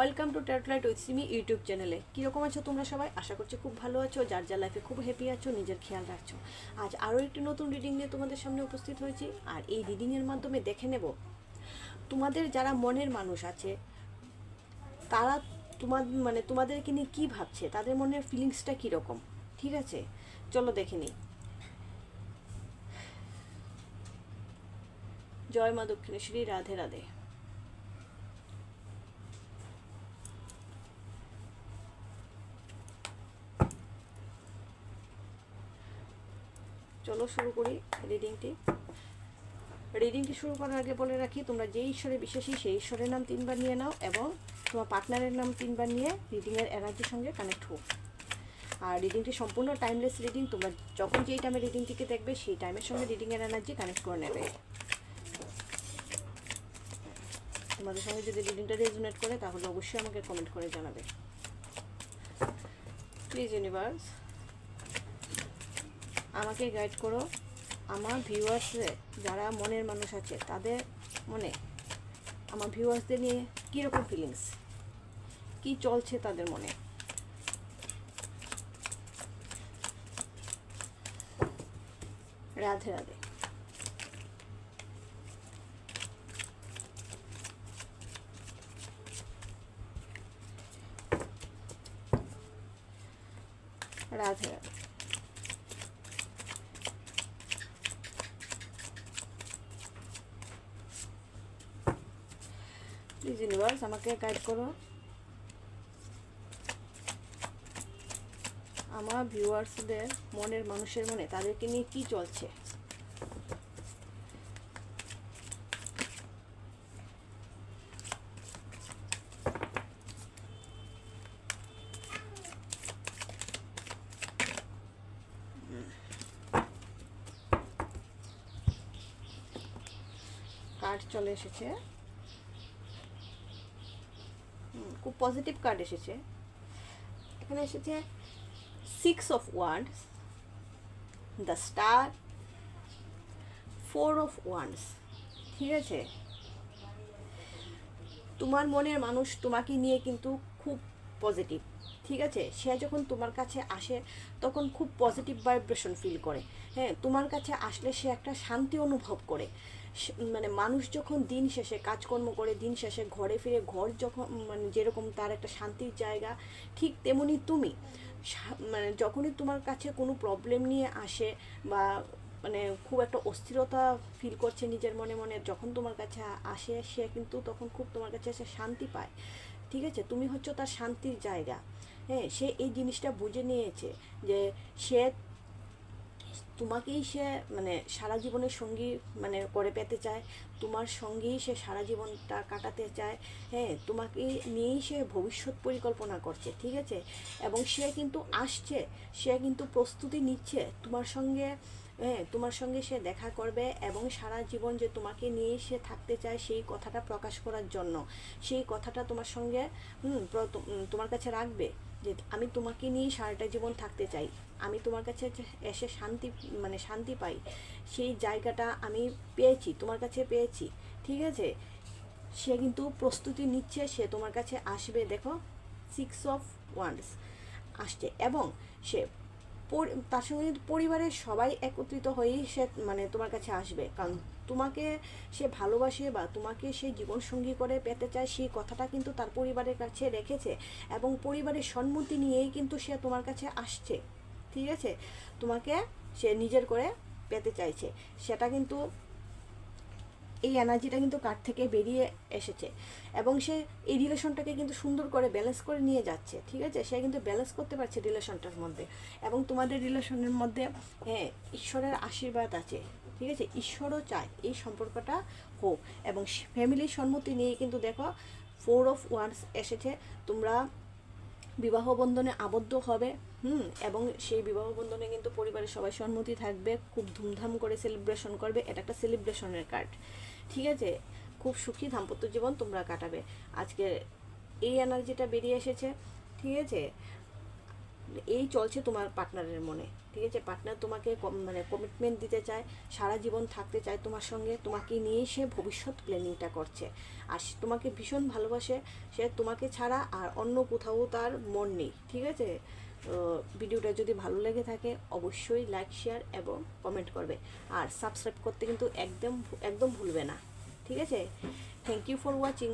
Welcome to tarot with Simi YouTube চ্যানেলে। কীরকম আছো তোমরা সবাই? আশা করছি খুব ভালো আছো, যার যার লাইফে খুব হ্যাপি আছো, নিজের খেয়াল রাখছো। আজ আরও একটি নতুন রিডিং নিয়ে তোমাদের সামনে উপস্থিত হয়েছি। আর এই রিডিংয়ের মাধ্যমে দেখে নেব তোমাদের যারা মনের মানুষ আছে তারা তোমাদেরকে নিয়ে কী ভাবছে, তাদের মনের ফিলিংসটা কীরকম। ঠিক আছে, চলো দেখে নিই। জয় মা দক্ষিণেশ্বরী, রাধে রাধে। চলো শুরু করি রিডিংটি শুরু করার আগে বলে রাখি, তোমরা যে ঈশ্বরে বিশ্বাসী সেই ঈশ্বরের নাম 3বার নিয়ে নাও এবং তোমার পার্টনারের নাম 3বার নিয়ে রিডিংয়ের এনার্জির সঙ্গে কানেক্ট হোক। আর রিডিংটি সম্পূর্ণ টাইমলেস রিডিং, তোমরা যখন যেই টাইমে রিডিংটিকে দেখবে সেই টাইমের সঙ্গে রিডিংয়ের এনার্জি কানেক্ট করে নেবে। তোমাদের সঙ্গে যদি রিডিংটা রেজোনেট করে তাহলে অবশ্যই আমাকে কমেন্ট করে জানাবে। প্লিজ ইউনিভার্স আমাকে গাইড করো, আমার ভিউয়ার্সে যারা মনের মানুষ আছে তাদের মনে আমার ভিউয়ার্সদের নিয়ে কীরকম ফিলিংস, কী চলছে তাদের মনে। রাধে রাধে। রাধে রাধে। প্লিজ ইউনিভার্স আমাকে গাইড করো, আমার ভিউয়ার্সদের মনের মানুষের মনে তাদেরকে নিয়ে কি চলছে। কার্ড চলে এসেছে, খুব পজিটিভ কার্ড এসেছে। এখানে এসেছে 6 of Wands, the Star, 4 of Wands। ঠিক আছে, তোমার মনের মানুষ তোমাকে নিয়ে কিন্তু খুব পজিটিভ। ঠিক আছে, সে যখন তোমার কাছে আসে তখন খুব পজিটিভ ভাইব্রেশন ফিল করে। হ্যাঁ, তোমার কাছে আসলে সে একটা শান্তি অনুভব করে। মানে মানুষ যখন দিন শেষে কাজকর্ম করে, দিন শেষে ঘরে ফিরে, ঘর যখন মানে যেরকম তার একটা শান্তির জায়গা, ঠিক তেমনি তুমি মানে যখনই তোমার কাছে কোনো প্রবলেম নিয়ে আসে বা মানে খুব একটা অস্থিরতা ফিল করছে নিজের মনে মনে, যখন তোমার কাছে আসে সে কিন্তু তখন খুব তোমার কাছে এসে শান্তি পায়। ঠিক আছে, তুমি হচ্ছে তার শান্তির জায়গা। হ্যাঁ, সে এই জিনিসটা বুঝে নিয়েছে যে সে তোমাকেই সে মানে সারা জীবনের সঙ্গী মানে করে পেতে চায়, তোমার সঙ্গেই সে সারা জীবনটা কাটাতে চায়। হ্যাঁ, তোমাকে নিয়েই সে ভবিষ্যৎ পরিকল্পনা করছে। ঠিক আছে, এবং সে কিন্তু আসছে, সে কিন্তু প্রস্তুতি নিচ্ছে তোমার সঙ্গে। হ্যাঁ, তোমার সঙ্গে সে দেখা করবে এবং সারা জীবন যে তোমাকে নিয়েই সে থাকতে চায় সেই কথাটা প্রকাশ করার জন্য, সেই কথাটা তোমার সঙ্গে তোমার কাছে রাখবে যে আমি তোমাকে নিয়েই সারাটা জীবন থাকতে চাই, আমি তোমার কাছে এসে শান্তি পাই, সেই জায়গাটা আমি পেয়েছি, তোমার কাছে পেয়েছি। ঠিক আছে, সে কিন্তু প্রস্তুতি নিচ্ছে, সে তোমার কাছে আসবে। দেখো 6 of Wands আসছে এবং সে তার সঙ্গে কিন্তু পরিবারের সবাই একত্রিত হয়েই সে মানে তোমার কাছে আসবে, কারণ তোমাকে সে ভালোবাসে বা তোমাকে সে জীবনসঙ্গী করে পেতে চায়, সেই কথাটা কিন্তু তার পরিবারের কাছে রেখেছে এবং পরিবারের সম্মতি নিয়েই কিন্তু সে তোমার কাছে আসছে। ঠিক আছে, তোমাকে সে নিজের করে পেতে চাইছে, সেটা কিন্তু এই এনার্জিটা কিন্তু কার থেকে বেরিয়ে এসেছে এবং সে এই রিলেশনটাকে কিন্তু সুন্দর করে ব্যালেন্স করে নিয়ে যাচ্ছে। ঠিক আছে, সে কিন্তু ব্যালেন্স করতে পারছে রিলেশনটার মধ্যে এবং তোমাদের রিলেশনের মধ্যে হ্যাঁ ঈশ্বরের আশীর্বাদ আছে। ঠিক আছে, ঈশ্বরও চায় এই সম্পর্কটা হোক এবং ফ্যামিলির সম্মতি নিয়ে কিন্তু দেখো 4 of Wands এসেছে। তোমরা বিবাহ বন্ধনে আবদ্ধ হবে এবং সেই বিবাহ বন্ধনে কিন্তু পরিবারের সবাই সম্মতি থাকবে, খুব ধুমধাম করে সেলিব্রেশন করবে। এটা একটা সেলিব্রেশনের কার্ড। ঠিক আছে, খুব সুখী দাম্পত্য জীবন তোমরা কাটাবে। আজকে এই এনার্জিটা বেরিয়ে এসেছে। ঠিক আছে, এই চলছে তোমার পার্টনারের মনে। ঠিক আছে, পার্টনার তোমাকে মানে কমিটমেন্ট দিতে চায়, সারা জীবন থাকতে চায় তোমার সঙ্গে, তোমাকে নিয়ে সে ভবিষ্যৎ প্ল্যানিংটা করছে, আর তোমাকে ভীষণ ভালোবাসে, সে তোমাকে ছাড়া আর অন্য কোথাও তার মন নেই। ঠিক আছে, তো ভিডিওটা যদি ভালো লেগে থাকে অবশ্যই লাইক, শেয়ার এবং কমেন্ট করবে, আর সাবস্ক্রাইব করতে কিন্তু একদম একদম ভুলবে না। ঠিক আছে, থ্যাংক ইউ ফর ওয়াচিং।